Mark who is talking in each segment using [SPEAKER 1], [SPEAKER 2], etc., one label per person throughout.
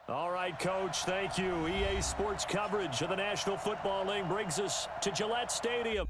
[SPEAKER 1] All right, Coach, thank you. EA Sports coverage of the National Football League brings us to Gillette Stadium.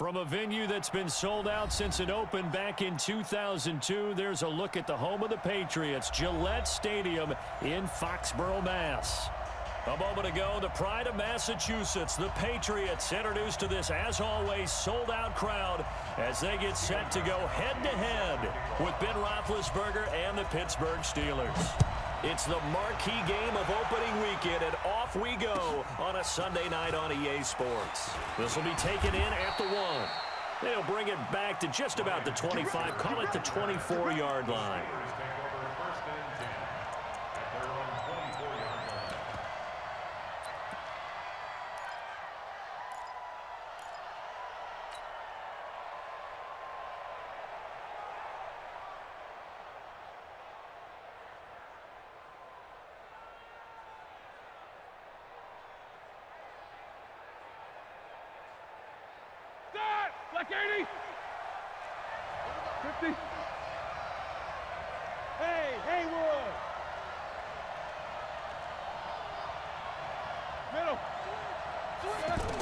[SPEAKER 1] From a venue that's been sold out since it opened back in 2002, there's a look at the home of the Patriots, Gillette Stadium in Foxborough, Mass. A moment ago, the pride of Massachusetts, the Patriots, introduced to this, as always, sold-out crowd as they get set to go head-to-head with Ben Roethlisberger and the Pittsburgh Steelers. It's the marquee game of opening weekend, and off we go on a Sunday night on EA Sports. This will be taken in at the 1. They'll bring it back to just about the 25, call it the 24-yard line.
[SPEAKER 2] Black 80. 50. Hey, Haywood. Middle.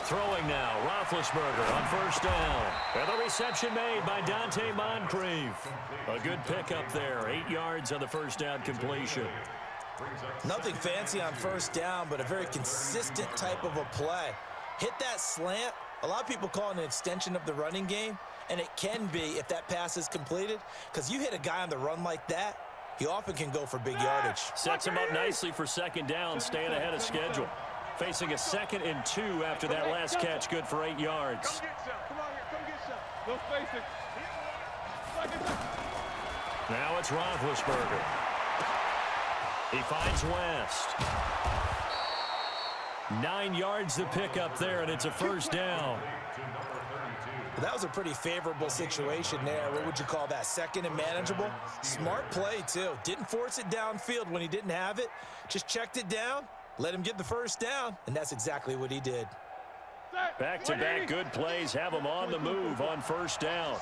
[SPEAKER 1] Throwing now, Roethlisberger on first down. And the reception made by Dante Moncrief. A good pickup there, 8 yards on the first down completion.
[SPEAKER 3] Nothing fancy on first down, but a very consistent type of a play. Hit that slant. A lot of people call it an extension of the running game, and it can be if that pass is completed, because you hit a guy on the run like that, he often can go for big yardage.
[SPEAKER 1] Sets him up nicely for second down, staying ahead of schedule. Facing a 2nd and 2 after that last catch, good for 8 yards.
[SPEAKER 2] Come get some. Come on here. Come get some. No spacing.
[SPEAKER 1] Now it's Roethlisberger. He finds West. 9 yards to pick up there, and it's a first down.
[SPEAKER 3] Well, that was a pretty favorable situation there. What would you call that? 2nd and manageable? Smart play, too. Didn't force it downfield when he didn't have it. Just checked it down, let him get the first down, and that's exactly what he did.
[SPEAKER 1] Back-to-back good plays have him on the move on first down.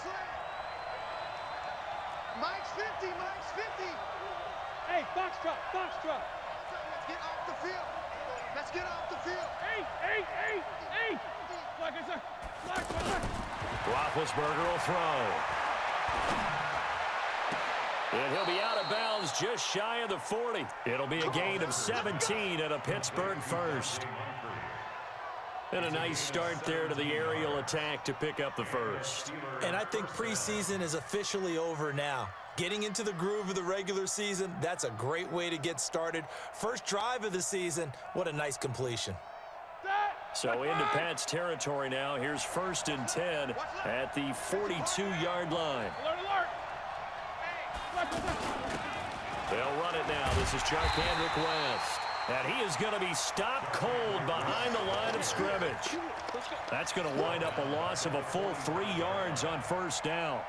[SPEAKER 4] Mike's 50, Mike's 50.
[SPEAKER 2] Hey, foxtrot, foxtrot.
[SPEAKER 4] Let's get off the field. Let's get off the field.
[SPEAKER 2] Hey. Like I said, like.
[SPEAKER 1] Roethlisberger will throw. And he'll be out of bounds just shy of the 40. It'll be a gain of 17 and a Pittsburgh first. And a nice start there to the aerial attack to pick up the first.
[SPEAKER 3] And I think preseason is officially over now. Getting into the groove of the regular season, that's a great way to get started. First drive of the season, what a nice completion.
[SPEAKER 1] So into Pat's territory now. Here's 1st and 10 at the 42-yard line.
[SPEAKER 2] Alert.
[SPEAKER 1] They'll run it now. This is Charkandrick West. And he is going to be stopped cold behind the line of scrimmage. That's going to wind up a loss of a full 3 yards on first down.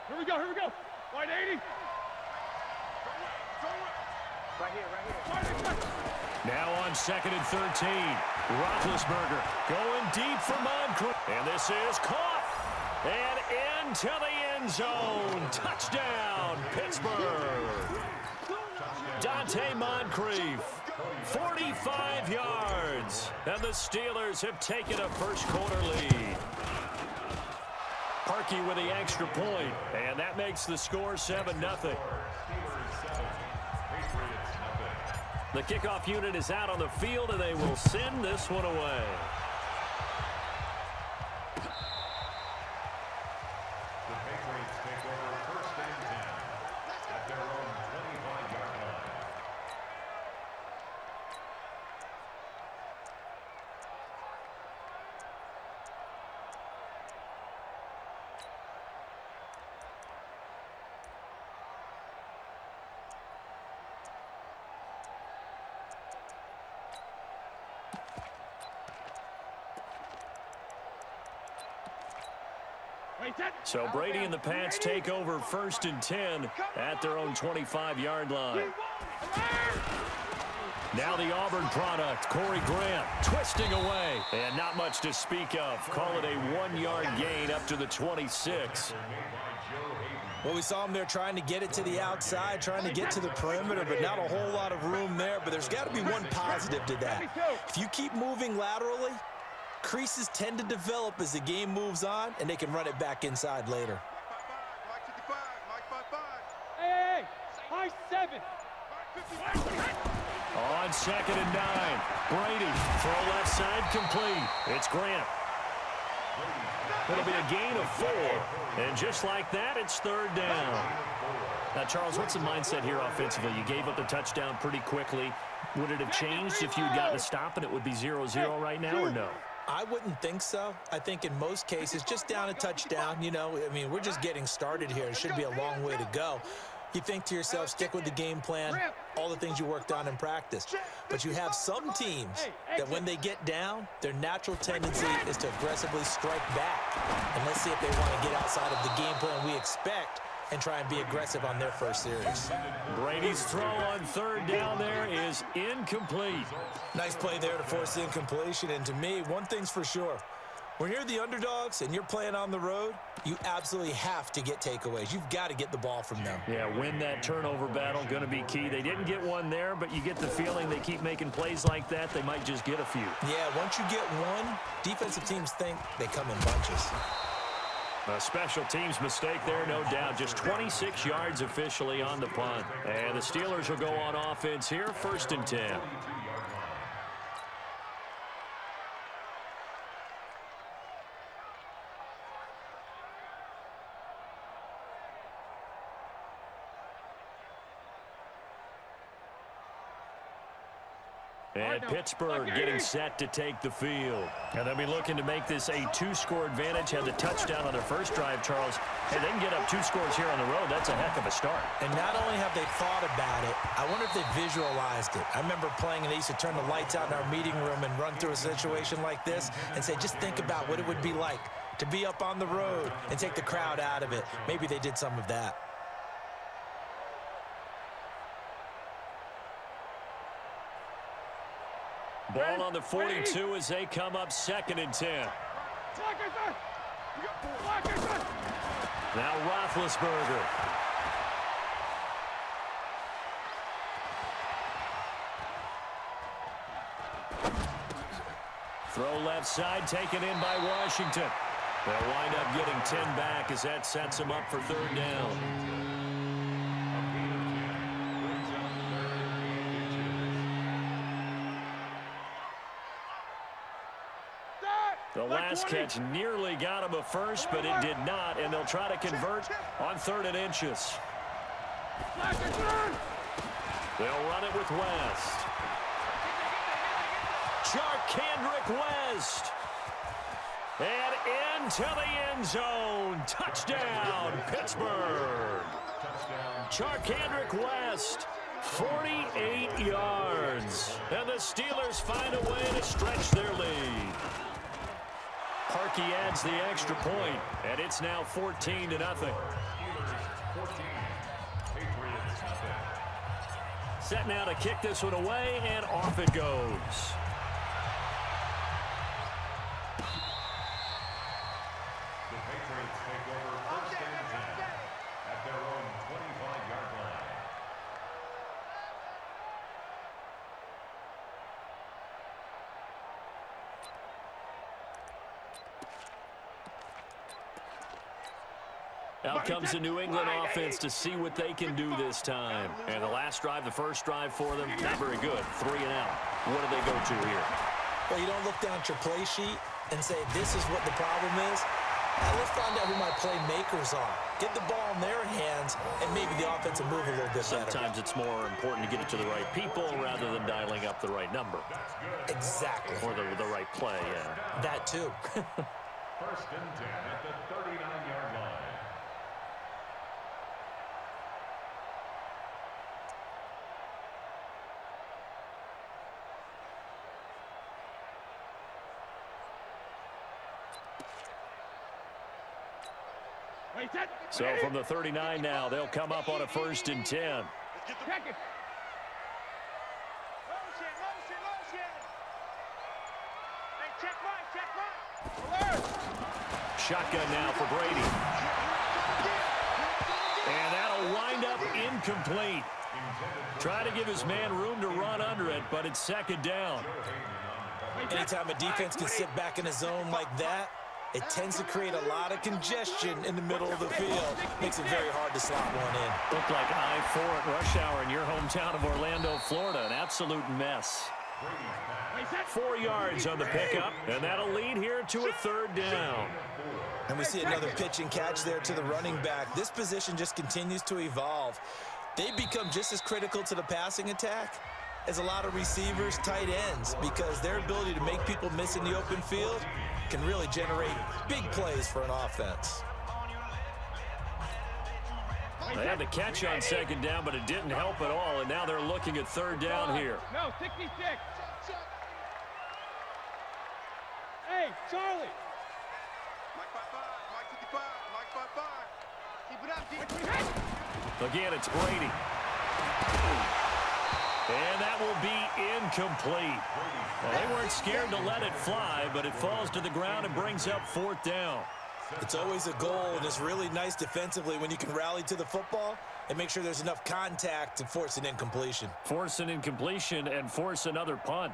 [SPEAKER 2] Here we go. Wide 80.
[SPEAKER 4] Right here.
[SPEAKER 1] Now on 2nd and 13. Roethlisberger going deep for Moncrief. And this is caught. And into the end zone. Touchdown, Pittsburgh. Dante Moncrief, 45 yards. And the Steelers have taken a first-quarter lead. Parkey with the extra point, and that makes the score 7-0. The kickoff unit is out on the field, and they will send this one away.
[SPEAKER 5] The Patriots take over 1st and 10 at their own 25-yard line.
[SPEAKER 1] So Brady and the Pats take over 1st and 10 at their own 25-yard line. Now the Auburn product, Corey Grant, twisting away. And not much to speak of. Call it a 1-yard gain up to the 26.
[SPEAKER 3] Well, we saw him there trying to get it to the outside, trying to get to the perimeter, but not a whole lot of room there. But there's got to be one positive to that. If you keep moving laterally, creases tend to develop as the game moves on, and they can run it back inside later.
[SPEAKER 4] Mike 55, Mike 55.
[SPEAKER 2] Hey, high 7.
[SPEAKER 1] On 2nd and 9, Brady, throw left side complete. It's Grant. It'll be a gain of 4, and just like that, it's 3rd down. Now, Charles, what's the mindset here offensively? You gave up the touchdown pretty quickly. Would it have changed if you had gotten a stop and it would be 0-0 right now, or no?
[SPEAKER 3] I wouldn't think so. I think in most cases, just down a touchdown, you know, I mean, we're just getting started here. It should be a long way to go. You think to yourself, stick with the game plan, all the things you worked on in practice. But you have some teams that when they get down, their natural tendency is to aggressively strike back. And let's see if they want to get outside of the game plan we expect and try and be aggressive on their first series.
[SPEAKER 1] Brady's throw on 3rd down there is incomplete.
[SPEAKER 3] Nice play there to force the incompletion. And to me, one thing's for sure. When you're the underdogs and you're playing on the road, you absolutely have to get takeaways. You've got to get the ball from them.
[SPEAKER 1] Yeah, win that turnover battle, going to be key. They didn't get one there, but you get the feeling they keep making plays like that, they might just get a few.
[SPEAKER 3] Yeah, once you get one, defensive teams think they come in bunches.
[SPEAKER 1] A special teams mistake there, no doubt. Just 26 yards officially on the punt. And the Steelers will go on offense here, 1st and 10. And Pittsburgh getting set to take the field. And they'll be looking to make this a 2-score advantage. Had the touchdown on their first drive, Charles. Hey, they can get up 2 scores here on the road. That's a heck of a start.
[SPEAKER 3] And not only have they thought about it, I wonder if they visualized it. I remember playing and they used to turn the lights out in our meeting room and run through a situation like this and say, just think about what it would be like to be up on the road and take the crowd out of it. Maybe they did some of that.
[SPEAKER 1] Ball on the 42 as they come up 2nd and 10. Now Roethlisberger. Throw left side, taken in by Washington. They'll wind up getting 10 back as that sets them up for 3rd down. The last catch nearly got him a first, but it did not, and they'll try to convert on 3rd and inches. They'll run it with West. Charkandrick West. And into the end zone. Touchdown, Pittsburgh. Charkandrick West. 48 yards. And the Steelers find a way to stretch their lead. Parkey adds the extra point, and it's now 14-0. Set now to kick this one away, and off it goes.
[SPEAKER 5] The Patriots take over 1st and 10 at their own 25-yard line.
[SPEAKER 1] Out comes the New England offense to see what they can do this time. And the last drive, the first drive for them, not very good. 3 and out. What do they go to here?
[SPEAKER 3] Well, you don't look down at your play sheet and say, this is what the problem is. Now let's find out who my playmakers are. Get the ball in their hands, and maybe the offense will move a little bit better.
[SPEAKER 1] Sometimes it's more important to get it to the right people rather than dialing up the right number.
[SPEAKER 3] Exactly.
[SPEAKER 1] Or the right play, yeah.
[SPEAKER 3] That too.
[SPEAKER 5] 1st and 10 at the 39-yard line.
[SPEAKER 1] So from the 39 now, they'll come up on a 1st and 10. Shotgun now for Brady. And that'll wind up incomplete. Try to give his man room to run under it, but it's 2nd down.
[SPEAKER 3] Anytime a defense can sit back in a zone like that, it tends to create a lot of congestion in the middle of the field. Makes it very hard to slot one in.
[SPEAKER 1] Looked like I-4 at rush hour in your hometown of Orlando, Florida. An absolute mess. 4 yards on the pickup, and that'll lead here to a 3rd down.
[SPEAKER 3] And we see another pitch and catch there to the running back. This position just continues to evolve. They become just as critical to the passing attack as a lot of receivers, tight ends, because their ability to make people miss in the open field can really generate big plays for an offense.
[SPEAKER 1] They had the catch on 2nd down, but it didn't help at all, and now they're looking at 3rd down here.
[SPEAKER 2] No, 66. Hey, Charlie.
[SPEAKER 4] Mike 55, Mike 55, Mike 55. Keep it up, keep it up.
[SPEAKER 1] Again, it's Brady. And that will be incomplete. Well, they weren't scared to let it fly, but it falls to the ground and brings up 4th down.
[SPEAKER 3] It's always a goal, and it's really nice defensively when you can rally to the football and make sure there's enough contact to force an incompletion.
[SPEAKER 1] Force an incompletion and force another punt.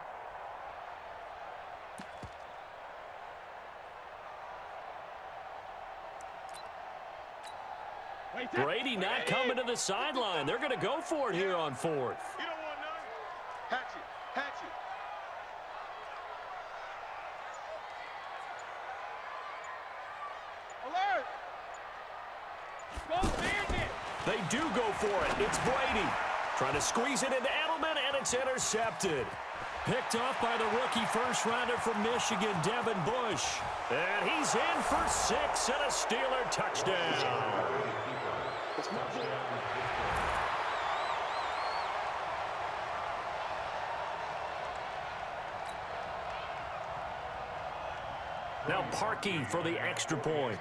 [SPEAKER 1] Brady not coming to the sideline. They're going to go for it here on 4th.
[SPEAKER 4] You don't want none? Hatch it. Hatch it. Alert! Go stand it!
[SPEAKER 1] They do go for it. It's Brady. Trying to squeeze it into Edelman, and it's intercepted. Picked off by the rookie first-rounder from Michigan, Devin Bush. And he's in for 6 and a Steeler touchdown. Now Parkey for the extra point.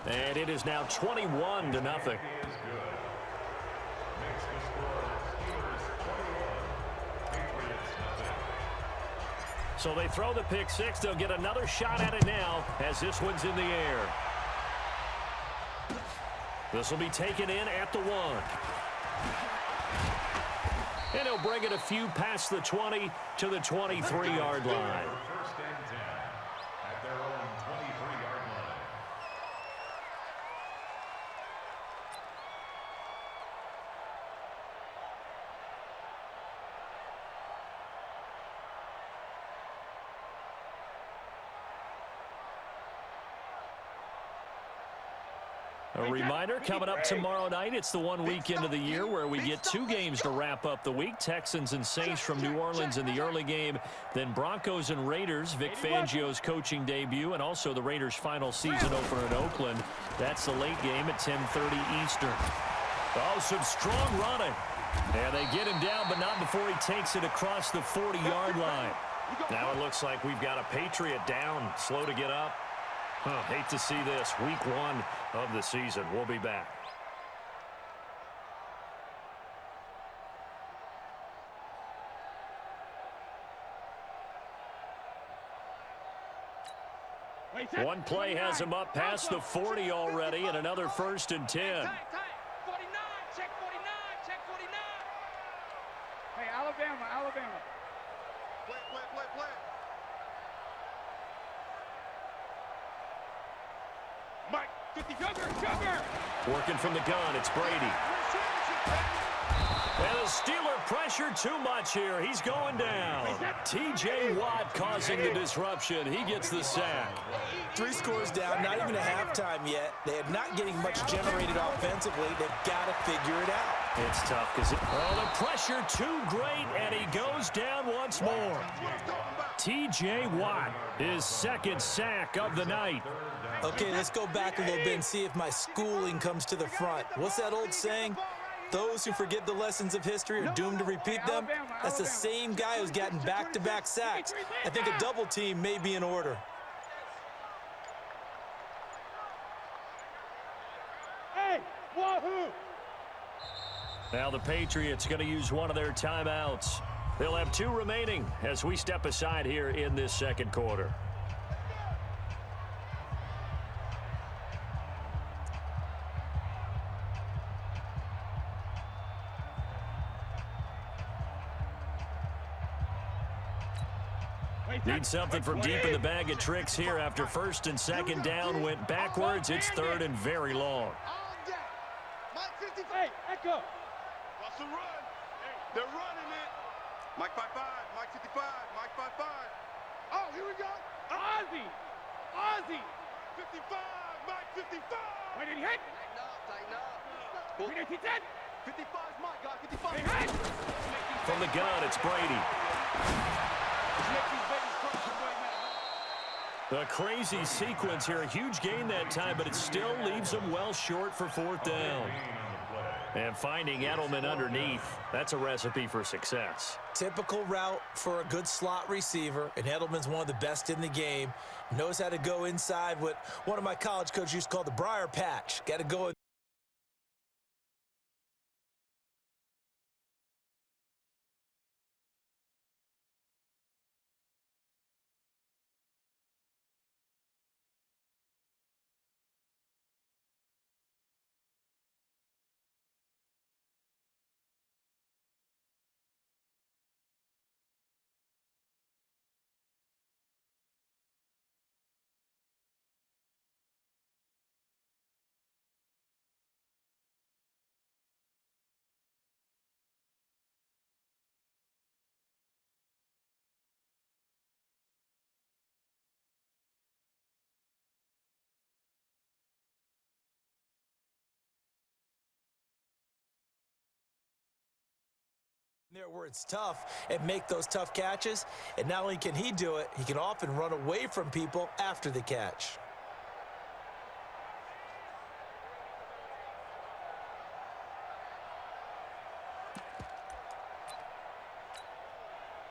[SPEAKER 1] And it is now 21-0. So they throw the pick six. They'll get another shot at it now as this one's in the air. This will be taken in at the 1. And he'll bring it a few past the 20 to the 23-yard line.
[SPEAKER 5] First and 10 at their own 23-yard line.
[SPEAKER 1] A reminder, coming up tomorrow night, it's the one weekend of the year where we get 2 games to wrap up the week. Texans and Saints from New Orleans in the early game. Then Broncos and Raiders, Vic Fangio's coaching debut, and also the Raiders' final season opener in Oakland. That's the late game at 10:30 Eastern. Oh, some strong running. And they get him down, but not before he takes it across the 40-yard line. Now it looks like we've got a Patriot down, slow to get up. Hate to see this. Week 1 of the season. We'll be back. One play has him up past the 40 already, and another 1st and 10.
[SPEAKER 2] 49, check 49, check 49. Hey, Alabama.
[SPEAKER 4] Play.
[SPEAKER 2] Mike, 50, Sugar.
[SPEAKER 1] Working from the gun, it's Brady. And the Steeler pressure too much here. He's going down. T.J. Watt causing the disruption. He gets the sack.
[SPEAKER 3] 3 scores down, not even a halftime yet. They're not getting much generated offensively. They've got to figure it out.
[SPEAKER 1] It's tough because the pressure too great, and he goes down once more. T.J. Watt, his 2nd sack of the night.
[SPEAKER 3] Okay, let's go back a little bit and see if my schooling comes to the front. What's that old saying? Those who forget the lessons of history are doomed to repeat them. That's the same guy who's gotten back-to-back sacks. I think a double team may be in order.
[SPEAKER 2] Hey, wahoo!
[SPEAKER 1] Now the Patriots going to use one of their timeouts. They'll have 2 remaining as we step aside here in this 2nd quarter. Need something from deep in the bag of tricks here after 1st and 2nd down went backwards. It's 3rd and very long.
[SPEAKER 2] Hey, Echo.
[SPEAKER 4] Russell run. They're running it. Mike 5-5, Mike 55, Mike 5-5. Oh, here we go.
[SPEAKER 2] Ozzy.
[SPEAKER 4] 55, Mike 55.
[SPEAKER 2] Wait, did he hit?
[SPEAKER 4] Tighten up.
[SPEAKER 2] Wait, did he hit?
[SPEAKER 4] 55 is my guy, 55.
[SPEAKER 2] He hit.
[SPEAKER 1] From the gun, it's Brady. A crazy sequence here. A huge gain that time, but it still leaves them well short for 4th down.
[SPEAKER 5] Gain on the play.
[SPEAKER 1] And finding Edelman underneath, that's a recipe for success.
[SPEAKER 3] Typical route for a good slot receiver, and Edelman's one of the best in the game. Knows how to go inside what one of my college coaches used to call the briar patch. Got to go in. There where it's tough and make those tough catches. And not only can he do it, he can often run away from people after the catch.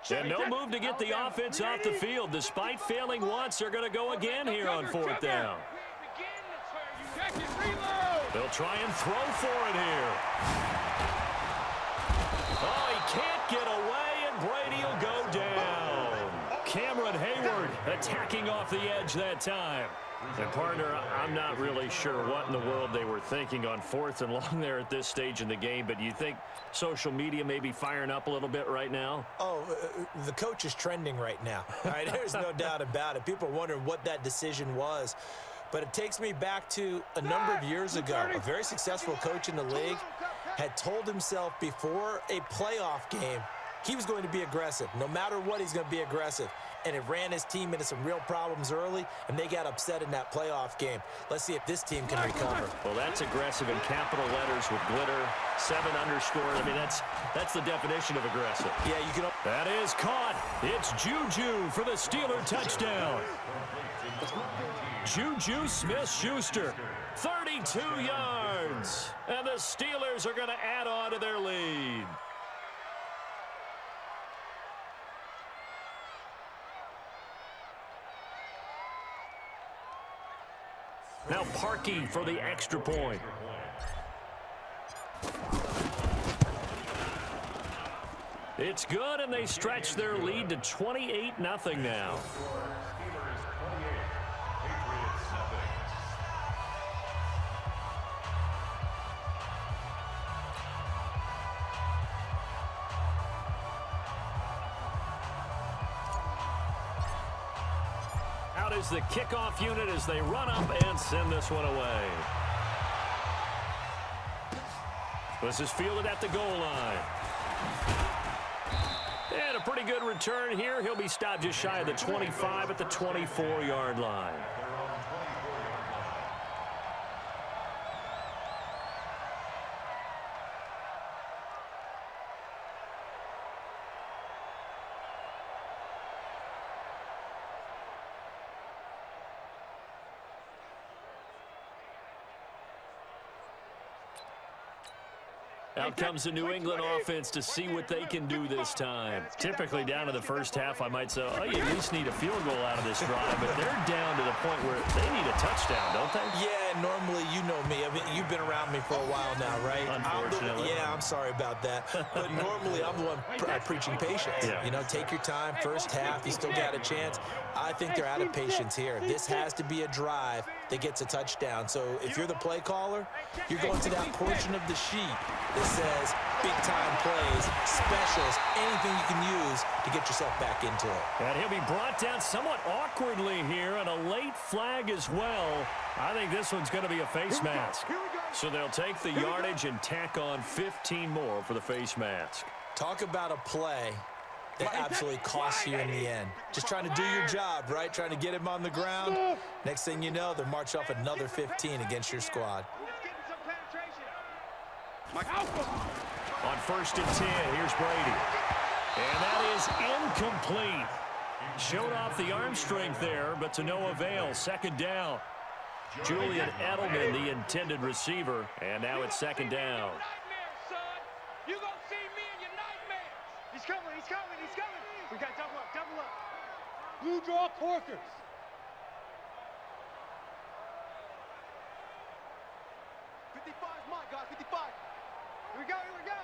[SPEAKER 1] And no move to get the offense off the field. Despite failing once, they're going to go again here on fourth down. They'll try and throw for it here. Oh, he can't get away, and Brady will go down. Cameron Hayward attacking off the edge that time. And, partner, I'm not really sure what in the world they were thinking on fourth and long there at this stage in the game, but you think social media may be firing up a little bit right now?
[SPEAKER 3] Oh, the coach is trending right now. All right, there's no doubt about it. People are wondering what that decision was. But it takes me back to a number of years ago. A very successful coach in the league had told himself before a playoff game he was going to be aggressive. No matter what, he's going to be aggressive. And it ran his team into some real problems early, and they got upset in that playoff game. Let's see if this team can recover.
[SPEAKER 1] Well, that's aggressive in capital letters with glitter, 7 underscore. I mean, that's the definition of aggressive.
[SPEAKER 3] Yeah, you can.
[SPEAKER 1] That is caught. It's Juju for the Steeler touchdown. Juju Smith-Schuster, 32 yards. And the Steelers are going to add on to their lead. Now Parkey for the extra point. It's good, and they stretch their lead to 28-0 now.
[SPEAKER 5] Steelers 28, Patriots 7.
[SPEAKER 1] Out is the kickoff unit as they run up and send this one away. This is fielded at the goal line. And a pretty good return here. He'll be stopped just shy of the 25 at the 24-yard line. Out comes the New England offense to see what they can do this time. Typically down to the first half, I might say, oh, you at least need a field goal out of this drive, but they're down to the point where they need a touchdown, don't they?
[SPEAKER 3] Yeah, normally, you know me. I mean, you've been around me for a while now, right?
[SPEAKER 1] Unfortunately.
[SPEAKER 3] I'm sorry about that. But normally, I'm the one preaching patience.
[SPEAKER 1] Yeah.
[SPEAKER 3] You know, take your time. First half, you still got a chance. I think they're out of patience here. This has to be a drive that gets a touchdown. So if you're the play caller, you're going to that portion of the sheet that says big-time plays, specials, anything you can use to get yourself back into it.
[SPEAKER 1] And he'll be brought down somewhat awkwardly here, and a late flag as well. I think this one's going to be a face mask. So they'll take the yardage and tack on 15 more for the face mask.
[SPEAKER 3] Talk about a play that absolutely costs you in the end. Just trying to do your job, right? Trying to get him on the ground. Next thing you know, they'll march off another 15 against your squad.
[SPEAKER 1] On 1st and 10, here's Brady. And that is incomplete. Showed off the arm strength there, but to no avail. 2nd down. Julian Edelman, the intended receiver, and now it's 2nd down.
[SPEAKER 2] You gonna see me in your nightmares.
[SPEAKER 4] He's coming, he's coming, he's coming. We got double up, double up.
[SPEAKER 2] Blue draw corkers.
[SPEAKER 4] 55's mine, guys, 55. Here we go, here we go.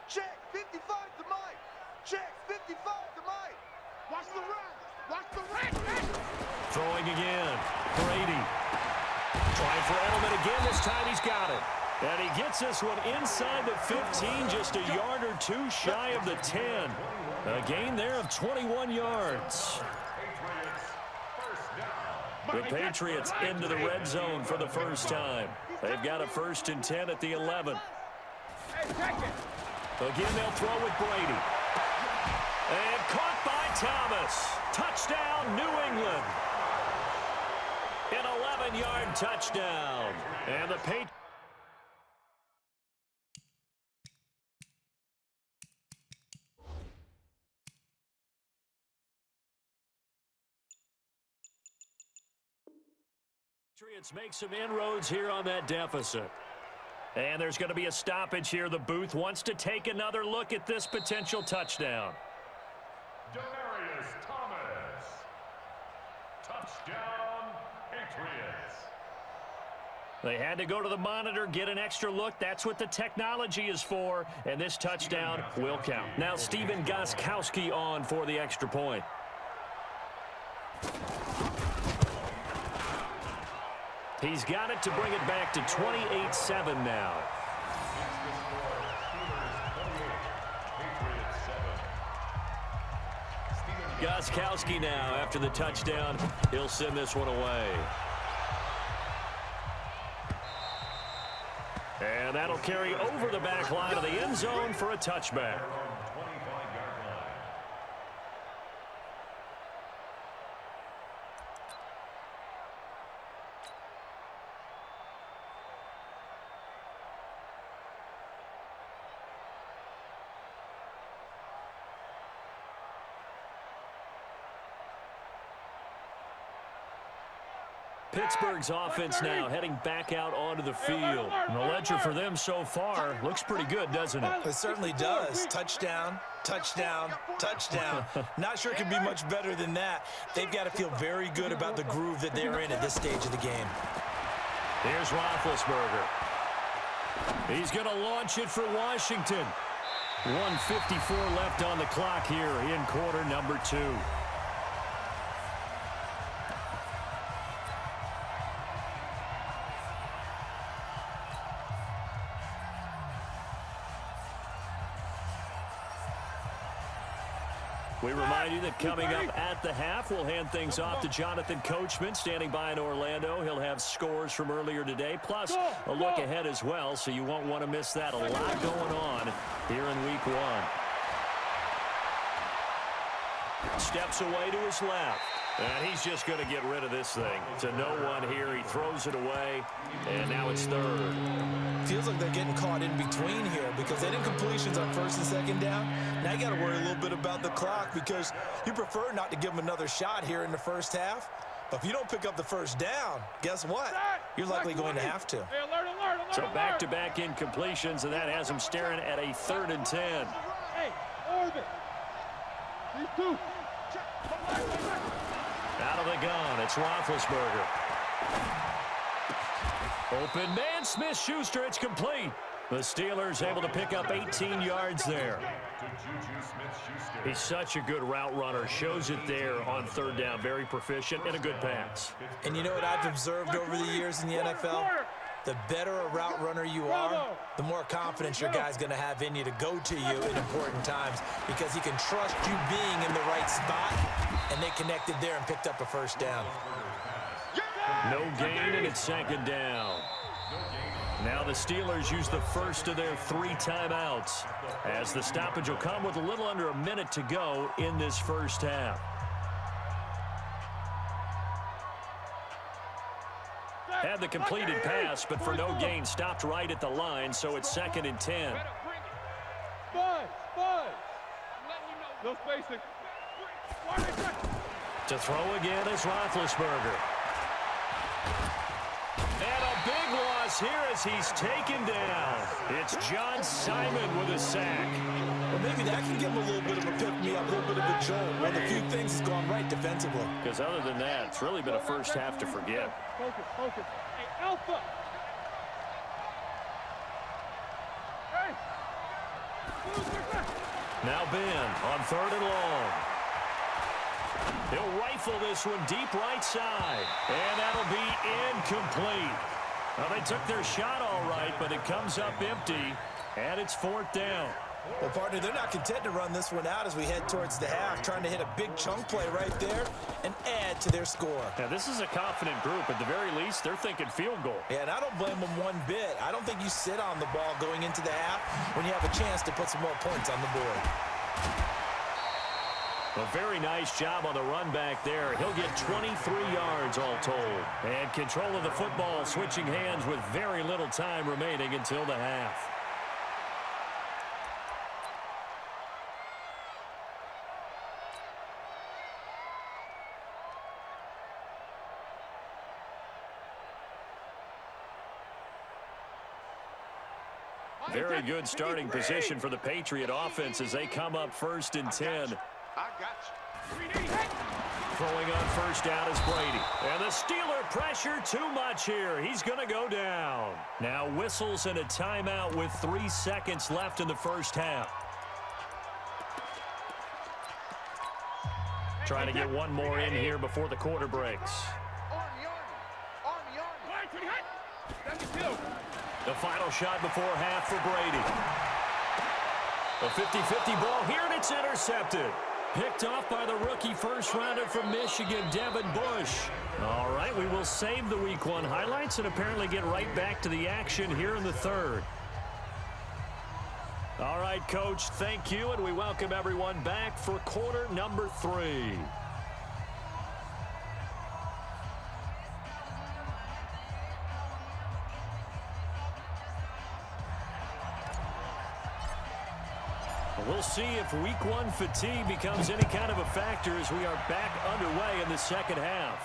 [SPEAKER 4] Check, 55's the mic. Check, 55's the mic. Watch the run. Watch the run.
[SPEAKER 1] Throwing again. Brady. Trying for Edelman again. This time he's got it. And he gets this one inside the 15, just a yard or two shy of the 10. A gain there of 21 yards. The Patriots into the red zone for the first time. They've got a 1st and 10 at the 11. Again, they'll throw with Brady. And caught by Thomas. Touchdown, New England. An 11-yard touchdown. And the Patriots make some inroads here on that deficit. And there's going to be a stoppage here. The booth wants to take another look at this potential touchdown.
[SPEAKER 5] Demarius Thomas. Touchdown, Patriots.
[SPEAKER 1] They had to go to the monitor, get an extra look. That's what the technology is for. And this touchdown will count. Now Stephen Gostkowski on for the extra point. He's got it to bring it back to 28-7 now. Gostkowski now after the touchdown. He'll send this one away. And that'll carry over the back line of the end zone for a touchback. Pittsburgh's offense now heading back out onto the field. And the ledger for them so far looks pretty good, doesn't it?
[SPEAKER 3] It certainly does. Touchdown, touchdown, touchdown. Not sure it can be much better than that. They've got to feel very good about the groove that they're in at this stage of the game.
[SPEAKER 1] Here's Roethlisberger. He's going to launch it for Washington. 1:54 left on the clock here in quarter number 2. We remind you that coming up at the half, we'll hand things off to Jonathan Coachman, standing by in Orlando. He'll have scores from earlier today, plus a look ahead as well, so you won't want to miss that. A lot going on here in Week 1. Steps away to his left. And he's just going to get rid of this thing. To no one here. He throws it away, and now it's 3rd.
[SPEAKER 3] Feels like they're getting caught in between here because they didn't completions on 1st and 2nd down. Now you got to worry a little bit about the clock because you prefer not to give them another shot here in the first half. But if you don't pick up the 1st down, guess what? You're likely going to have to.
[SPEAKER 1] So back-to-back incompletions, and that has him staring at a 3rd and 10.
[SPEAKER 2] Hey, orbit. These two.
[SPEAKER 1] Out of the gun, it's Roethlisberger. Open man, Smith-Schuster, it's complete. The Steelers able to pick up 18 yards there. He's such a good route runner. Shows it there on 3rd down. Very proficient and a good pass.
[SPEAKER 3] And you know what I've observed over the years in the NFL? The better a route runner you are, the more confidence your guy's going to have in you to go to you in important times because he can trust you being in the right spot, and they connected there and picked up a 1st down.
[SPEAKER 1] No gain, and it's 2nd down. Now the Steelers use the first of their 3 timeouts as the stoppage will come with a little under a minute to go in this first half. Had the completed pass, but for no gain, stopped right at the line, so it's 2nd and 10.
[SPEAKER 2] Buzz. No spacing.
[SPEAKER 1] To throw again is Roethlisberger. And a big loss loss here as he's taken down. It's John Simon with a sack.
[SPEAKER 3] Well, maybe that can give him a little bit of a pick-me-up, a little bit of a jolt. One of the few things has gone right defensively.
[SPEAKER 1] Because other than that, it's really been a first half to forget.
[SPEAKER 2] Focus, focus. Hey, Alpha. Hey.
[SPEAKER 1] Now Ben on 3rd and long. He'll rifle this one deep right side. And that'll be incomplete. Well, they took their shot all right, but it comes up empty. And it's 4th down.
[SPEAKER 3] Well, partner, they're not content to run this one out as we head towards the half, trying to hit a big chunk play right there and add to their score.
[SPEAKER 1] Now, this is a confident group. At the very least, they're thinking field goal.
[SPEAKER 3] Yeah, and I don't blame them one bit. I don't think you sit on the ball going into the half when you have a chance to put some more points on the board.
[SPEAKER 1] A very nice job on the run back there. He'll get 23 yards all told. And control of the football switching hands with very little time remaining until the half. Very good starting position for the Patriot offense as they come up 1st and 10.
[SPEAKER 4] I got you.
[SPEAKER 1] Throwing on 1st down is Brady. And the Steeler pressure too much here. He's going to go down. Now whistles and a timeout with 3 seconds left in the first half. Trying to get one more in here before the quarter breaks. The final shot before half for Brady. A 50-50 ball here, and it's intercepted. Picked off by the rookie first-rounder from Michigan, Devin Bush. All right, we will save the Week 1 highlights and apparently get right back to the action here in the 3rd. All right, Coach, thank you, and we welcome everyone back for quarter number 3. We'll see if Week 1 fatigue becomes any kind of a factor as we are back underway in the second half.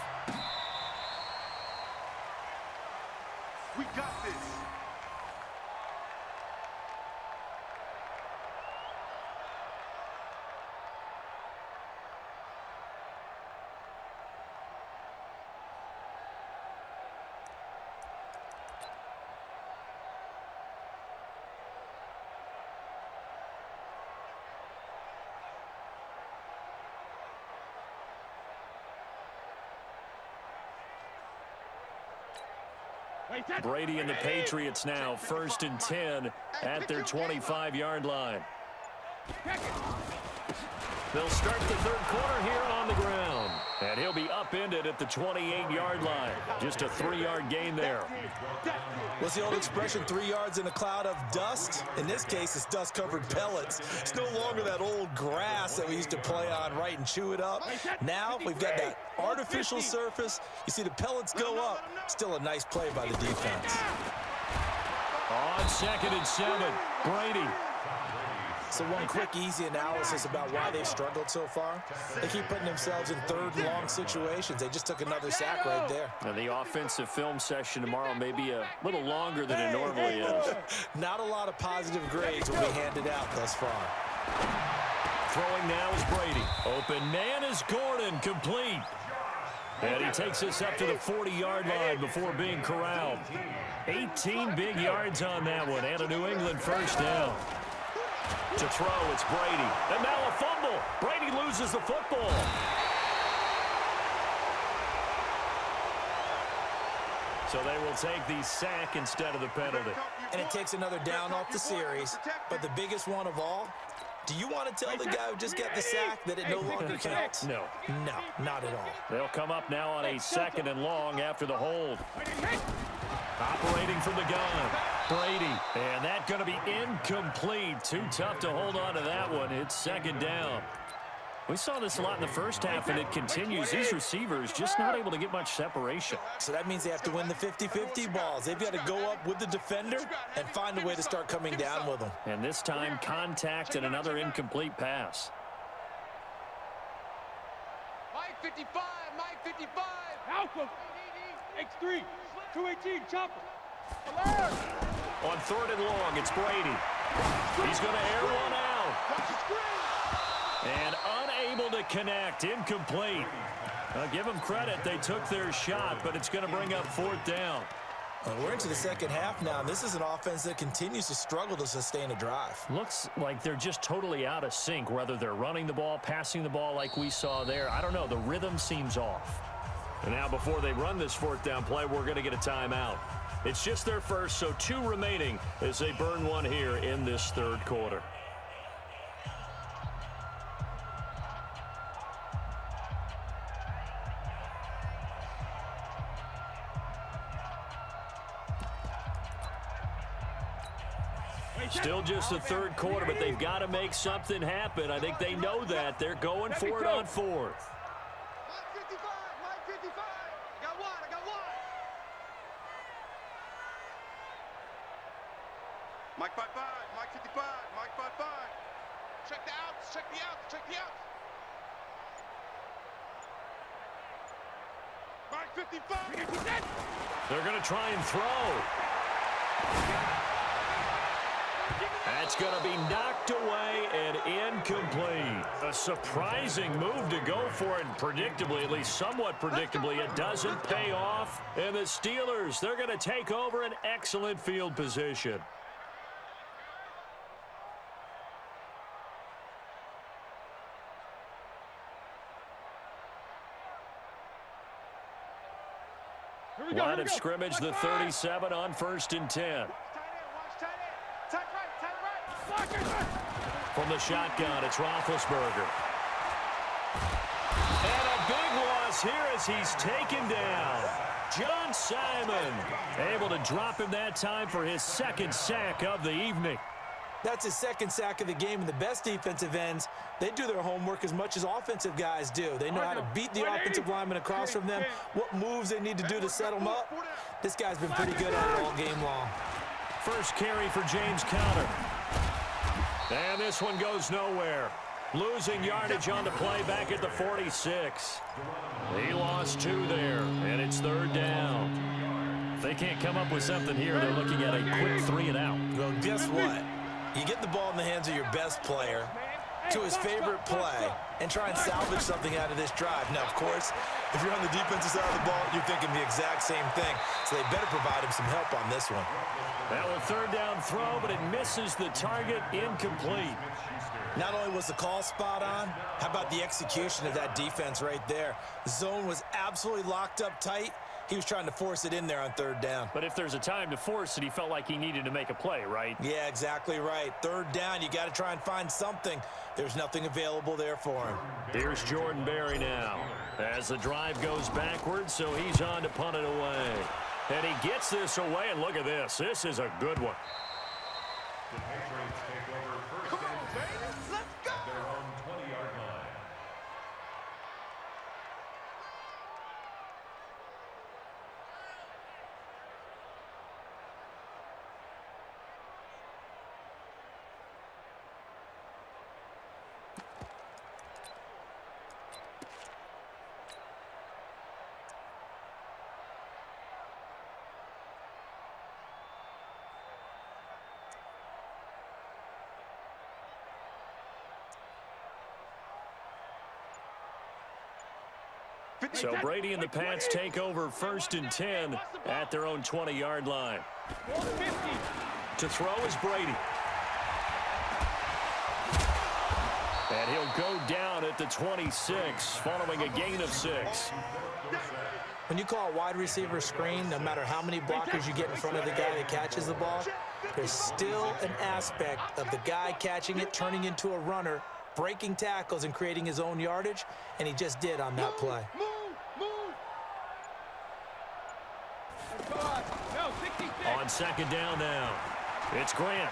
[SPEAKER 4] We got this.
[SPEAKER 1] Brady and the Patriots now 1st and 10 at their 25-yard line. They'll start the 3rd quarter here on the ground. And he'll be upended at the 28-yard line. Just a 3-yard gain there.
[SPEAKER 3] What's the old expression, 3 yards in a cloud of dust? In this case, it's dust-covered pellets. It's no longer that old grass that we used to play on, right, and chew it up. Now we've got that artificial surface. You see the pellets go up. Still a nice play by the defense.
[SPEAKER 1] On 2nd and 7, Brady.
[SPEAKER 3] So one quick, easy analysis about why they've struggled so far. They keep putting themselves in 3rd and long situations. They just took another sack right there.
[SPEAKER 1] And the offensive film session tomorrow may be a little longer than it normally is.
[SPEAKER 3] Not a lot of positive grades will be handed out thus far.
[SPEAKER 1] Throwing now is Brady. Open man is Gordon, complete. And he takes us up to the 40-yard line before being corralled. 18 big yards on that one, and a New England first down. To throw, it's Brady. And now a fumble. Brady loses the football. So they will take the sack instead of the penalty.
[SPEAKER 3] And it takes another down off the series. But the biggest one of all, do you want to tell the guy who just got the sack that it no longer counts?
[SPEAKER 1] No.
[SPEAKER 3] No, not at all.
[SPEAKER 1] They'll come up now on a 2nd and long after the hold. Operating from the gun, Brady. And that's going to be incomplete. Too tough to hold on to that one. It's 2nd down. We saw this a lot in the first half, and it continues. These receivers just not able to get much separation.
[SPEAKER 3] So that means they have to win the 50-50 balls. They've got to go up with the defender and find a way to start coming down with them.
[SPEAKER 1] And this time, contact and another incomplete pass.
[SPEAKER 2] Mike 55, Mike 55. Alpha. X3, 218, chopper.
[SPEAKER 1] On 3rd and long, it's Brady. He's going to air one out. And unable to connect. Incomplete. Give them credit. They took their shot, but it's going to bring up 4th down.
[SPEAKER 3] We're into the second half now, and this is an offense that continues to struggle to sustain a drive.
[SPEAKER 1] Looks like they're just totally out of sync, whether they're running the ball, passing the ball like we saw there. I don't know. The rhythm seems off. And now before they run this 4th down play, we're going to get a timeout. It's just their first, so 2 remaining as they burn one here in this 3rd quarter. Still just the 3rd quarter, but they've got to make something happen. I think they know that. They're going for it on 4th.
[SPEAKER 4] Mike 5-5, Mike 55, Mike 5-5.
[SPEAKER 2] Check the outs, check the outs, check the outs. Mike 55.
[SPEAKER 1] They're going to try and throw. That's going to be knocked away and incomplete. A surprising move to go for it, and predictably, at least somewhat predictably, it doesn't pay off. And the Steelers, they're going to take over an excellent field position. Line of scrimmage, the 37 on 1st and 10. From the shotgun, it's Roethlisberger. And a big loss here as he's taken down. John Simon able to drop him that time for his 2nd sack of the evening.
[SPEAKER 3] That's his 2nd sack of the game, and the best defensive ends, they do their homework as much as offensive guys do. They know how to beat the offensive lineman across from them, what moves they need to do to set them up. This guy's been pretty good at it all game long.
[SPEAKER 1] First carry for James Conner. And this one goes nowhere. Losing yardage on the play back at the 46. He lost 2 there, and it's 3rd down. If they can't come up with something here, they're looking at a quick 3 and out.
[SPEAKER 3] Well, guess what? You get the ball in the hands of your best player to his favorite play and try and salvage something out of this drive. Now, of course, if you're on the defensive side of the ball, you're thinking the exact same thing. So they better provide him some help on this one.
[SPEAKER 1] Now a 3rd down throw, but it misses the target. Incomplete.
[SPEAKER 3] Not only was the call spot on, how about the execution of that defense right there? The zone was absolutely locked up tight. He was trying to force it in there on 3rd down.
[SPEAKER 1] But if there's a time to force it, he felt like he needed to make a play, right?
[SPEAKER 3] Yeah, exactly right. 3rd down, you got to try and find something. There's nothing available there for him.
[SPEAKER 1] Here's Jordan Berry now as the drive goes backwards, so he's on to punt it away. And he gets this away, and look at this. This is a good one.
[SPEAKER 5] The Patriots take over 1st and 10 at their own 20-yard line.
[SPEAKER 1] So Brady and the Pats take over 1st and 10 at their own 20-yard line. To throw is Brady. And he'll go down at the 26 following a gain of 6.
[SPEAKER 3] When you call a wide receiver screen, no matter how many blockers you get in front of the guy that catches the ball, there's still an aspect of the guy catching it, turning into a runner, breaking tackles and creating his own yardage, and he just did on that play.
[SPEAKER 1] On 2nd down now, it's Grant.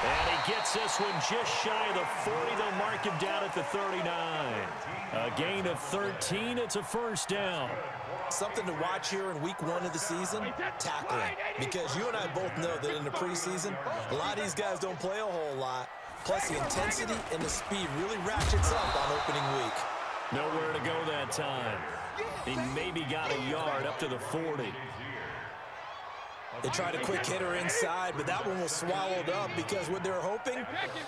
[SPEAKER 1] And he gets this one just shy of the 40. They'll mark him down at the 39. A gain of 13. It's a 1st down.
[SPEAKER 3] Something to watch here in week 1 of the season, tackling. Because you and I both know that in the preseason, a lot of these guys don't play a whole lot. Plus, the intensity and the speed really ratchets up on opening week.
[SPEAKER 1] Nowhere to go that time. He maybe got a yard up to the 40.
[SPEAKER 3] They tried a quick hitter inside, but that one was swallowed up because what they were hoping,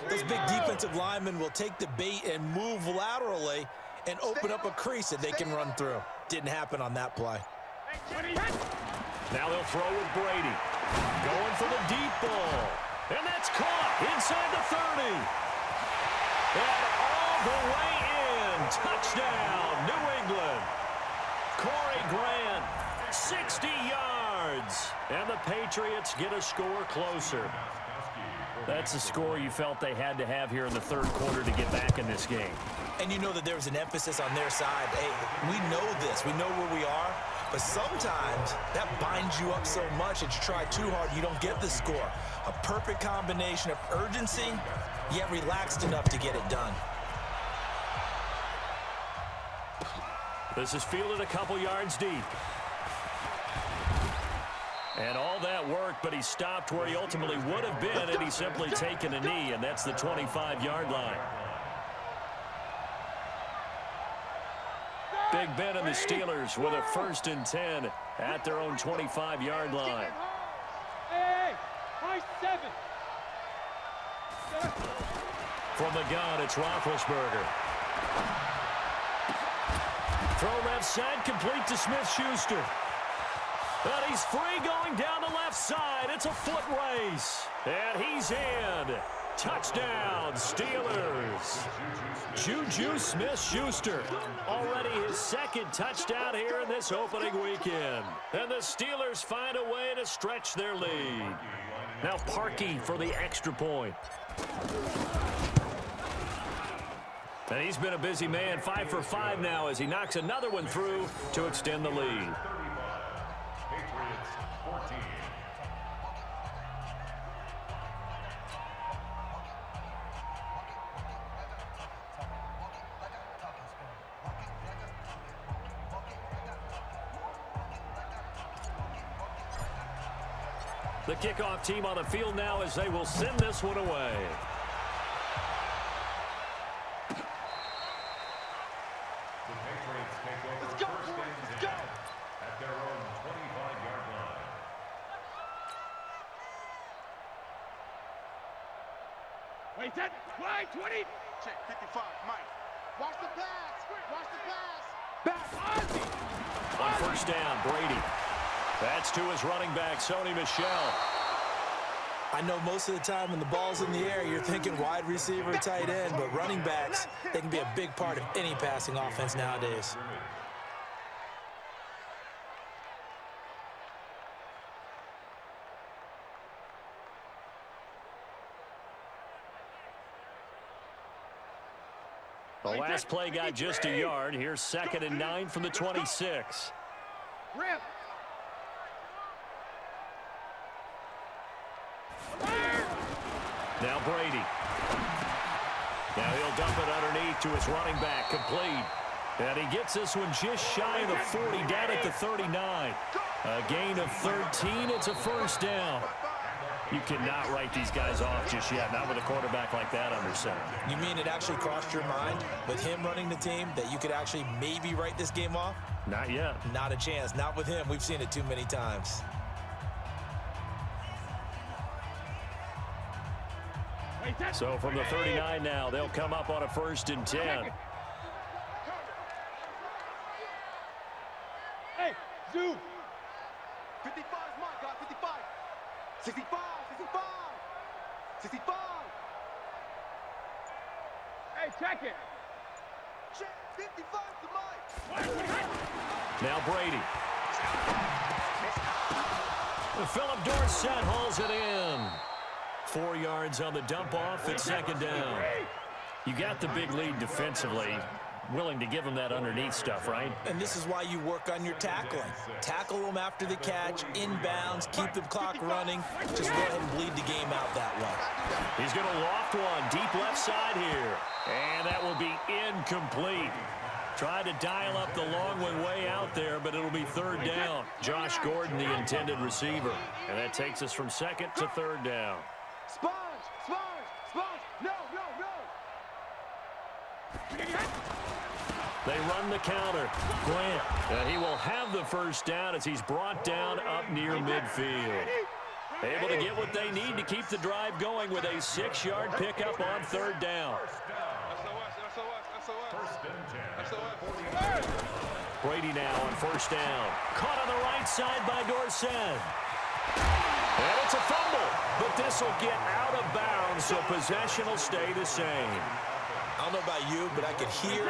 [SPEAKER 3] those big defensive linemen will take the bait and move laterally and open up a crease that they can run through. Didn't happen on that play.
[SPEAKER 1] Now they'll throw with Brady. Going for the deep ball. And that's caught inside the 30. And all the way in. Touchdown, New England. Corey Grant, 60 yards. And the Patriots get a score closer. That's the score you felt they had to have here in the third quarter to get back in this game.
[SPEAKER 3] And you know that there was an emphasis on their side. Hey, we know this. We know where we are. But sometimes that binds you up so much that you try too hard, you don't get the score. A perfect combination of urgency, yet relaxed enough to get it done.
[SPEAKER 1] This is fielded a couple yards deep. And all that work, but he stopped where he ultimately would have been had he simply taken a knee, and that's the 25-yard line. Big Ben and the Steelers with a 1st and 10 at their own 25-yard line.
[SPEAKER 2] Hey, high 7.
[SPEAKER 1] From the gun, it's Roethlisberger. Throw left side, complete to Smith-Schuster. And he's free going down the left side. It's a foot race. And he's in. Touchdown, Steelers. Juju Smith-Schuster. Already his 2nd touchdown here in this opening weekend. And the Steelers find a way to stretch their lead. Now Parkey for the extra point. And he's been a busy man, 5 for 5 now as he knocks another one through to extend the lead.
[SPEAKER 5] Patriots 14.
[SPEAKER 1] The kickoff team on the field now as they will send this one away.
[SPEAKER 5] The Patriots take over first and 10 at their own 25-yard line.
[SPEAKER 2] Wait, that. Wide 20.
[SPEAKER 4] Check 55, Mike.
[SPEAKER 2] Watch the pass. Watch the pass. Back. Ozzie.
[SPEAKER 1] On 1st down, Brady. That's to his running back, Sony Michel.
[SPEAKER 3] I know most of the time when the ball's in the air, you're thinking wide receiver, tight end, but running backs, they can be a big part of any passing offense nowadays.
[SPEAKER 1] The last play got just a yard. Here's 2nd and 9 from the 26.
[SPEAKER 2] Rip.
[SPEAKER 1] Now Brady. Now he'll dump it underneath to his running back, complete. And he gets this one just shy of the 40, down at the 39. A gain of 13. It's a 1st down. You cannot write these guys off just yet, not with a quarterback like that under center.
[SPEAKER 3] You mean it actually crossed your mind with him running the team that you could actually maybe write this game off?
[SPEAKER 1] Not yet.
[SPEAKER 3] Not a chance. Not with him. We've seen it too many times.
[SPEAKER 1] So from the 39 now, they'll come up on a 1st and 10.
[SPEAKER 2] Hey, zoom.
[SPEAKER 4] 55, Mike, got 55. 65, 65. 65.
[SPEAKER 2] Hey, check it.
[SPEAKER 4] Check 55 to Mike.
[SPEAKER 1] Now Brady. Philip Dorsett hauls it in. 4 yards on the dump off at 2nd down. You got the big lead defensively. Willing to give them that underneath stuff, right?
[SPEAKER 3] And this is why you work on your tackling. Tackle them after the catch, inbounds, keep the clock running. Just go ahead and bleed the game out that way.
[SPEAKER 1] He's going to loft one deep left side here. And that will be incomplete. Tried to dial up the long one way out there, but it'll be 3rd down. Josh Gordon, the intended receiver. And that takes us from 2nd to 3rd down.
[SPEAKER 4] Sponge, sponge, sponge. No, no, no.
[SPEAKER 1] They run the counter. Grant. And he will have the first down as he's brought down up near midfield. Able to get what they need to keep the drive going with a 6-yard pickup on third down. Brady now on first down. Caught on the right side by Dorsett. And it's a fumble, but this will get out of bounds, so possession will stay the same.
[SPEAKER 3] I don't know about you, but I could hear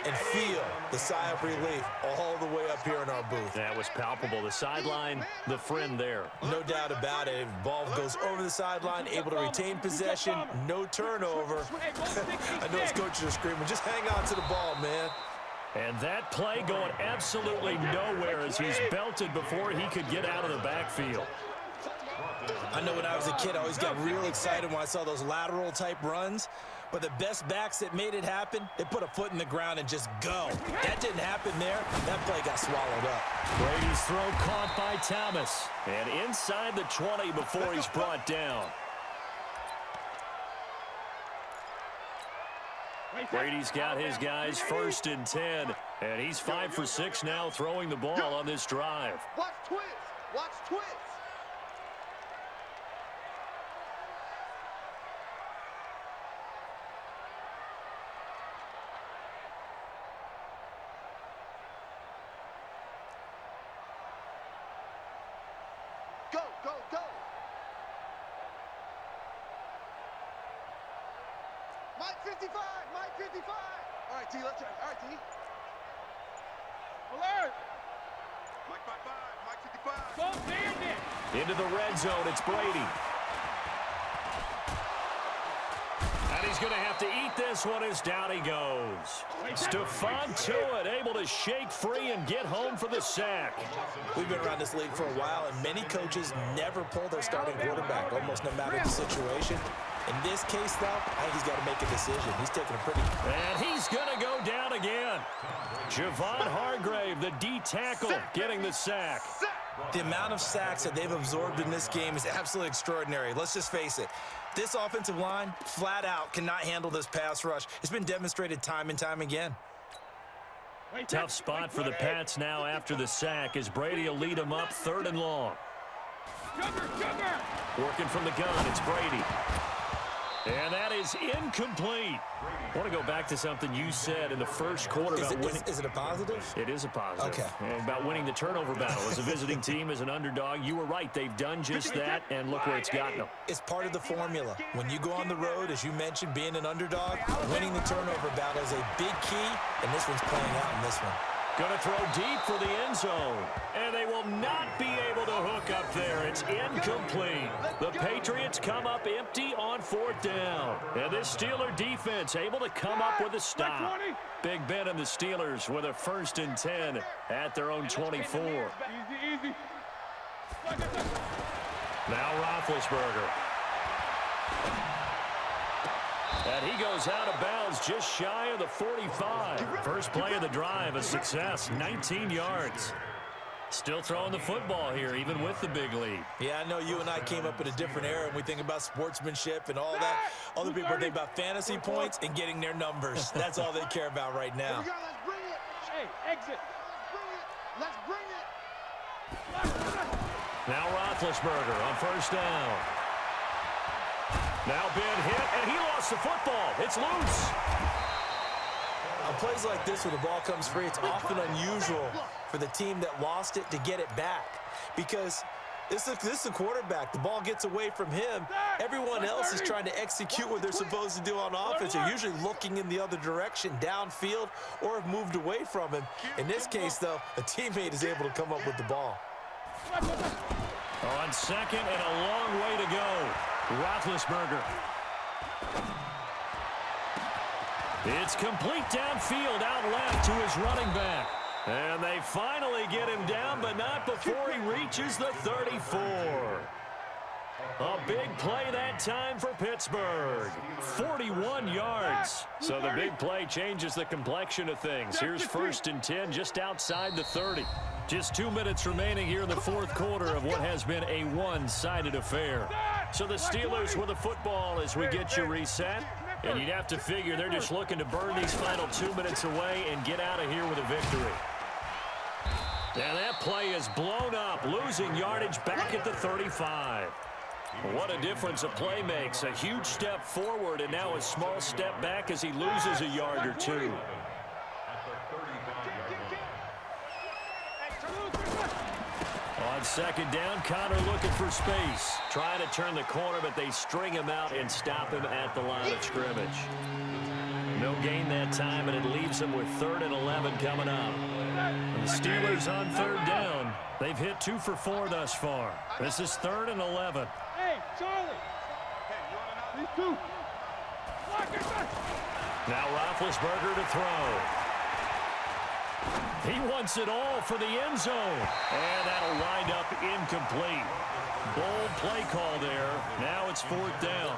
[SPEAKER 3] and feel the sigh of relief all the way up here in our booth.
[SPEAKER 1] That was palpable. The sideline, the friend there.
[SPEAKER 3] No doubt about it. Ball goes over the sideline, able to retain possession, no turnover. I know his coaches are screaming, just hang on to the ball, man.
[SPEAKER 1] And that play going absolutely nowhere as he's belted before he could get out of the backfield.
[SPEAKER 3] I know when I was a kid, I always got real excited when I saw those lateral-type runs. But the best backs that made it happen, they put a foot in the ground and just go. That didn't happen there. That play got swallowed up.
[SPEAKER 1] Brady's throw caught by Thomas. And inside the 20 before he's brought down. Brady's got his guys 1st and 10. And he's 5 for 6 now throwing the ball on this drive.
[SPEAKER 2] Watch twist. Watch twist. Go, go, go. Mike 55, Mike 55. All right, T, let's try. All right, T. Alert. Mike 55, Mike 55. Go, bandit.
[SPEAKER 1] Into the red zone, it's Brady. And he's going to have to eat this one as down he goes. Stephon Tuitt able to shake free and get home for the sack.
[SPEAKER 3] We've been around this league for a while, and many coaches never pull their starting quarterback, almost no matter the situation. In this case, though, I think he's got to make a decision. He's taking a pretty...
[SPEAKER 1] And he's going to go down again. Javon Hargrave, the D tackle, getting the sack.
[SPEAKER 3] The amount of sacks that they've absorbed in this game is absolutely extraordinary. Let's just face it. This offensive line, flat out, cannot handle this pass rush. It's been demonstrated time and time again.
[SPEAKER 1] Tough spot for the Pats now after the sack as Brady will lead them up 3rd and long. Working from the gun, it's Brady. And that is incomplete. I want to go back to something you said in the first quarter about winning.
[SPEAKER 3] Is it a positive?
[SPEAKER 1] It is a positive.
[SPEAKER 3] Okay.
[SPEAKER 1] About winning the turnover battle. As a visiting team, as an underdog, you were right. They've done just that, and look where it's gotten them.
[SPEAKER 3] It's part of the formula. When you go on the road, as you mentioned, being an underdog, winning the turnover battle is a big key, and this one's playing out in this one.
[SPEAKER 1] Going to throw deep for the end zone. And they will not be able to hook up there. It's incomplete. The Patriots come up empty on 4th down. And this Steeler defense able to come up with a stop. Big Ben and the Steelers with a 1st and 10 at their own 24.
[SPEAKER 2] Easy.
[SPEAKER 1] Now Roethlisberger. And he goes out of bounds just shy of the 45. First play of the drive, a success, 19 yards. Still throwing the football here, even with the big lead.
[SPEAKER 3] Yeah, I know you and I came up in a different era, and we think about sportsmanship and all that. Other people think about fantasy points and getting their numbers. That's all they care about right now.
[SPEAKER 2] Let's bring it. Hey, exit. Let's bring it.
[SPEAKER 1] Now Roethlisberger on 1st down. Now Ben hit, and he lost the football. It's loose.
[SPEAKER 3] On plays like this where the ball comes free, it's often unusual for the team that lost it to get it back. Because this is the quarterback. The ball gets away from him. Everyone else is trying to execute what they're supposed to do on offense. They're usually looking in the other direction, downfield, or have moved away from him. In this case, though, a teammate is able to come up with the ball.
[SPEAKER 1] On 2nd and a long way to go. Roethlisberger. It's complete downfield out left to his running back. And they finally get him down, but not before he reaches the 34. A big play that time for Pittsburgh. 41 yards. So the big play changes the complexion of things. Here's 1st and 10 just outside the 30. Just 2 minutes remaining here in the 4th quarter of what has been a one-sided affair. So the Steelers with the football as we get you reset. And you'd have to figure they're just looking to burn these final 2 minutes away and get out of here with a victory. And that play is blown up, losing yardage back at the 35. What a difference a play makes. A huge step forward and now a small step back as he loses a yard or two. On second down, Connor looking for space. Trying to turn the corner, but they string him out and stop him at the line of scrimmage. No gain that time, and it leaves him with 3rd and 11 coming up. And the Steelers on 3rd down. They've hit 2 for 4 thus far. This is 3rd and 11.
[SPEAKER 2] Hey, Charlie. These two.
[SPEAKER 1] Now Roethlisberger to throw. He wants it all for the end zone. And that'll wind up incomplete. Bold play call there. Now it's 4th down.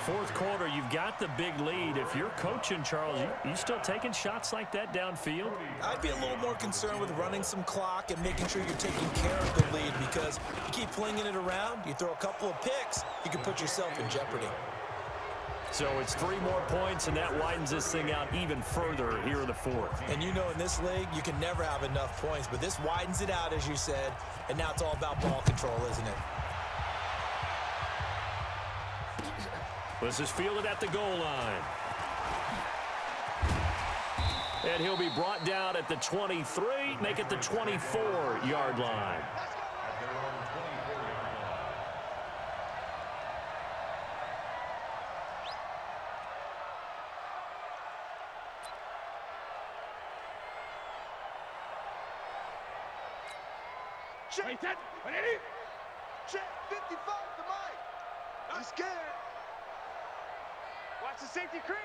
[SPEAKER 1] 4th quarter, you've got the big lead. If you're coaching, Charles, you still taking shots like that downfield?
[SPEAKER 3] I'd be a little more concerned with running some clock and making sure you're taking care of the lead, because you keep flinging it around, you throw a couple of picks, you can put yourself in jeopardy.
[SPEAKER 1] So it's 3 more points, and that widens this thing out even further here in the 4th.
[SPEAKER 3] And you know in this league, you can never have enough points, but this widens it out, as you said, and now it's all about ball control, isn't it?
[SPEAKER 1] This is fielded at the goal line. And he'll be brought down at the 23, make it the 24-yard line.
[SPEAKER 2] Check. Check.
[SPEAKER 4] 55 to Mike. I'm scared. Watch the safety creep.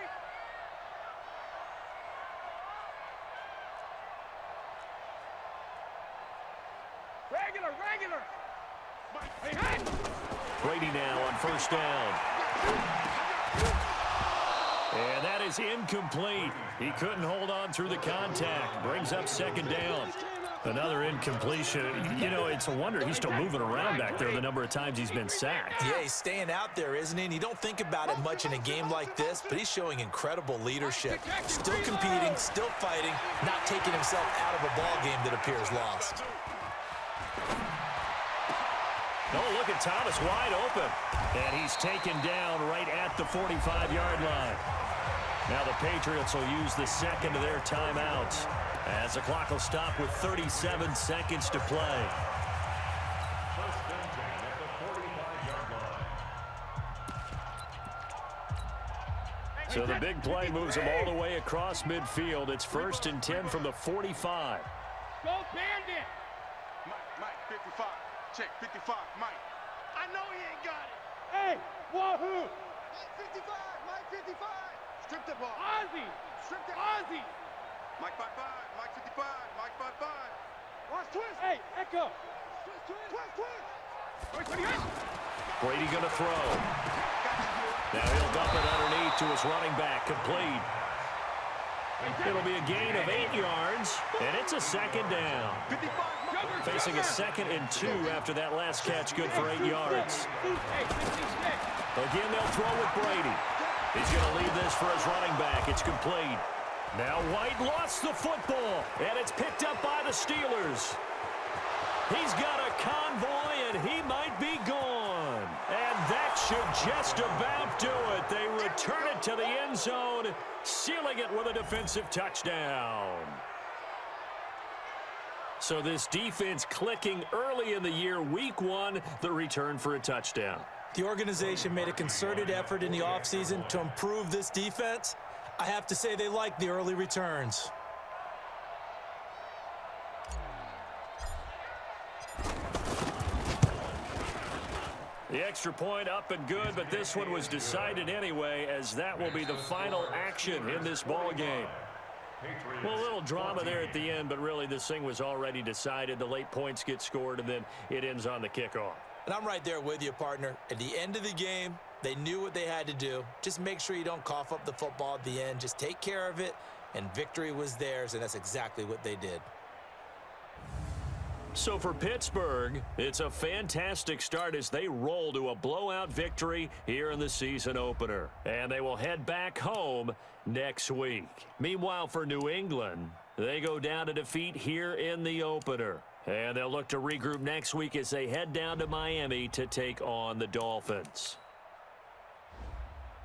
[SPEAKER 2] Regular.
[SPEAKER 4] Hey.
[SPEAKER 1] Brady now on 1st down. And that is incomplete. He couldn't hold on through the contact. Brings up 2nd down. Another incompletion. You know, it's a wonder he's still moving around back there the number of times he's been sacked.
[SPEAKER 3] Yeah, he's staying out there, isn't he? And you don't think about it much in a game like this, but he's showing incredible leadership. Still competing, still fighting, not taking himself out of a ball game that appears lost.
[SPEAKER 1] Oh, look at Thomas wide open. And he's taken down right at the 45-yard line. Now the Patriots will use the second of their timeouts, as the clock will stop with 37 seconds to play. So the big play moves them all the way across midfield. It's 1st and 10 from the 45.
[SPEAKER 2] Go Bandit.
[SPEAKER 4] Mike, 55. Check, 55, Mike. I know he ain't got it.
[SPEAKER 2] Hey, Wahoo.
[SPEAKER 4] Mike 55, Mike 55. Strip the ball.
[SPEAKER 2] Ozzy.
[SPEAKER 4] Strip the
[SPEAKER 2] Ozzy.
[SPEAKER 4] Mike 55, Mike 55, Mike 55. Watch twist.
[SPEAKER 2] Hey, Echo.
[SPEAKER 4] Twist.
[SPEAKER 1] Brady going to throw. Now he'll dump it underneath to his running back, complete. It'll be a gain of 8 yards, and it's a 2nd down. Facing a 2nd and 2 after that last catch, good for 8 yards. Again, they'll throw with Brady. He's going to leave this for his running back. It's complete. Now White lost the football, and it's picked up by the Steelers. He's got a convoy, and he might be gone. And that should just about do it. They return it to the end zone, sealing it with a defensive touchdown. So this defense clicking early in the year, week 1, the return for a touchdown.
[SPEAKER 3] The organization made a concerted effort in the offseason to improve this defense. I have to say they like the early returns.
[SPEAKER 1] The extra point up and good, but this one was decided anyway, as that will be the final action in this ball game. Well, a little drama there at the end, but really this thing was already decided. The late points get scored, and then it ends on the kickoff.
[SPEAKER 3] And I'm right there with you, partner. At the end of the game, they knew what they had to do. Just make sure you don't cough up the football at the end. Just take care of it, and victory was theirs, and that's exactly what they did.
[SPEAKER 1] So for Pittsburgh, it's a fantastic start as they roll to a blowout victory here in the season opener. And they will head back home next week. Meanwhile, for New England, they go down to defeat here in the opener. And they'll look to regroup next week as they head down to Miami to take on the Dolphins.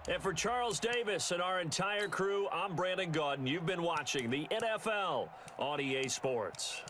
[SPEAKER 1] And for Charles Davis and our entire crew, I'm Brandon Gaudin. You've been watching the NFL on EA Sports.